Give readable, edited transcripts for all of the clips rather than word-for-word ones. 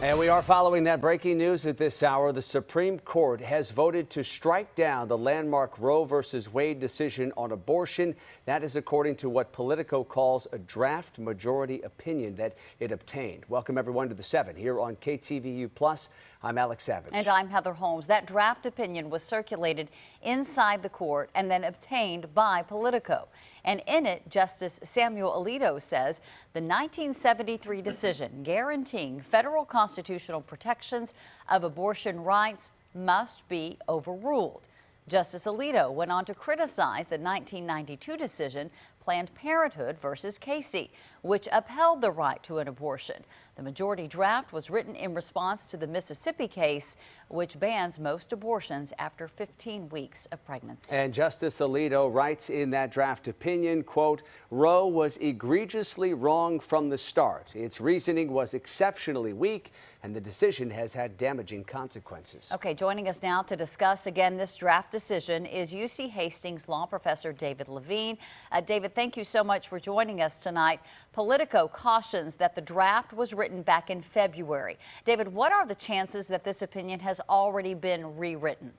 And we are following that breaking news at this hour. The Supreme Court has voted to strike down the landmark Roe versus Wade decision on abortion. That is according to what Politico calls a draft majority opinion that it obtained. Welcome everyone to the 7 here on KTVU Plus. I'm Alex Savage. And I'm Heather Holmes. That draft opinion was circulated inside the court and then obtained by Politico. And in it, Justice Samuel Alito says the 1973 decision guaranteeing federal constitutional protections of abortion rights must be overruled. Justice Alito went on to criticize the 1992 decision, Planned Parenthood versus Casey, which upheld the right to an abortion. The majority draft was written in response to the Mississippi case, which bans most abortions after 15 weeks of pregnancy. And Justice Alito writes in that draft opinion, quote, Roe was egregiously wrong from the start. Its reasoning was exceptionally weak, and the decision has had damaging consequences. Okay, joining us now to discuss again this draft decision is UC Hastings law professor David Levine. David, thank you so much for joining us tonight. Politico cautions that the draft was written back in February. David, what are the chances that this opinion has already been rewritten?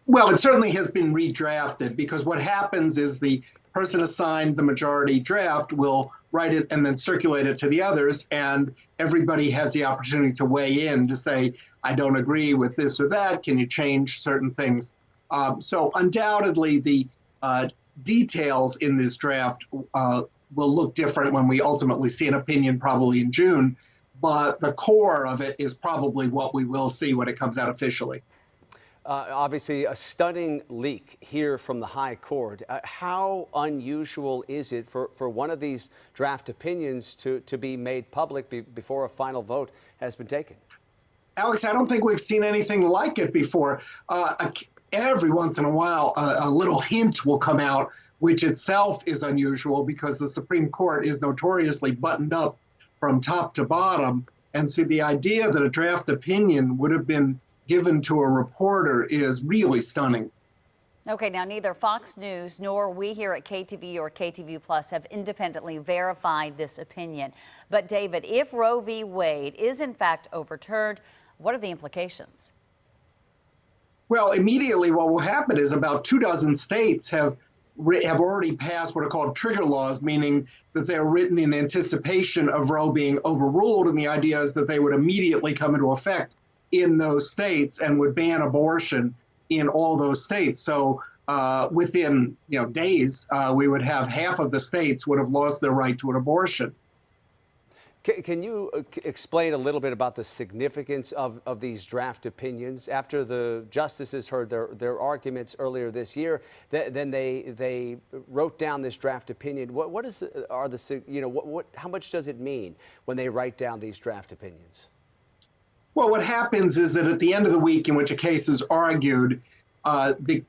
Well, it certainly has been redrafted, because what happens is the person assigned the majority draft will write it and then circulate it to the others, and everybody has the opportunity to weigh in to say, I don't agree with this or that. Can you change certain things? So undoubtedly, the details in this draft will look different when we ultimately see an opinion, probably in June. But the core of it is probably what we will see when it comes out officially. Obviously, a stunning leak here from the High Court. How unusual is it for one of these draft opinions to be made public before a final vote has been taken? Alex, I don't think we've seen anything like it before. Every once in a while, a little hint will come out, which itself is unusual because the Supreme Court is notoriously buttoned up from top to bottom. And so the idea that a draft opinion would have been given to a reporter is really stunning. Okay, now neither Fox News nor we here at KTVU or KTVU Plus have independently verified this opinion. But David, if Roe v. Wade is in fact overturned, what are the implications? Well, immediately what will happen is about 24 states have already passed what are called trigger laws, meaning that they're written in anticipation of Roe being overruled. And the idea is that they would immediately come into effect in those states and would ban abortion in all those states. So within days, we would have half of the states would have lost their right to an abortion. Can you explain a little bit about the significance of these draft opinions? After the justices heard their arguments earlier this year, then they wrote down this draft opinion. How much does it mean when they write down these draft opinions? Well, what happens is that at the end of the week in which a case is argued, the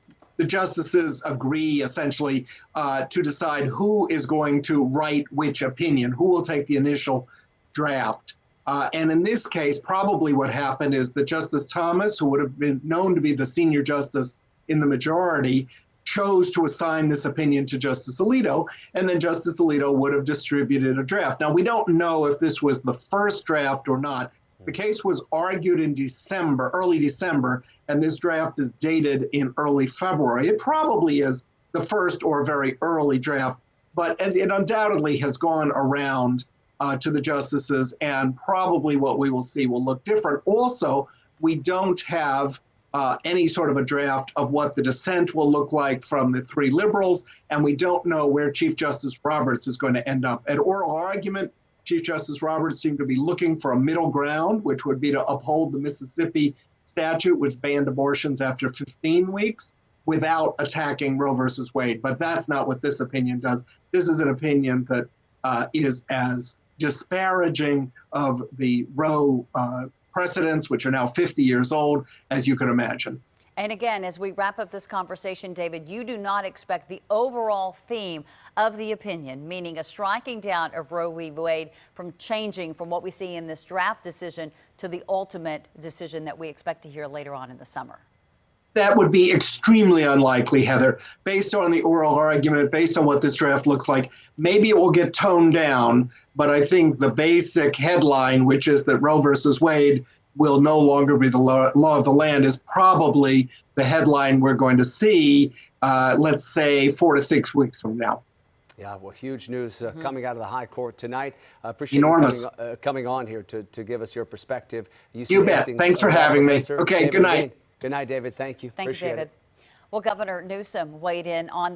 justices agree essentially to decide who is going to write which opinion, who will take the initial draft. And in this case, probably what happened is that Justice Thomas, who would have been known to be the senior justice in the majority, chose to assign this opinion to Justice Alito, and then Justice Alito would have distributed a draft. Now, we don't know if this was the first draft or not. The case was argued in early December, and this draft is dated in early February. It probably is the first or very early draft, but it undoubtedly has gone around to the justices, and probably what we will see will look different. Also, we don't have any sort of a draft of what the dissent will look like from the three liberals, and we don't know where Chief Justice Roberts is going to end up. At oral argument, Chief Justice Roberts seemed to be looking for a middle ground, which would be to uphold the Mississippi statute, which banned abortions after 15 weeks, without attacking Roe versus Wade. But that's not what this opinion does. This is an opinion that is as disparaging of the Roe precedents, which are now 50 years old, as you can imagine. And again, as we wrap up this conversation, David, you do not expect the overall theme of the opinion, meaning a striking down of Roe v. Wade, from changing from what we see in this draft decision to the ultimate decision that we expect to hear later on in the summer. That would be extremely unlikely, Heather, based on the oral argument, based on what this draft looks like. Maybe it will get toned down, but I think the basic headline, which is that Roe versus Wade will no longer be the law of the land, is probably the headline we're going to see, let's say, 4 to 6 weeks from now. Yeah, well, huge news coming out of the High Court tonight. Appreciate Enormous. you coming on here to give us your perspective. You bet. Thanks for having me. Okay, good night. Good night, David. Thank you. Thank you, David. Well, Governor Newsom weighed in on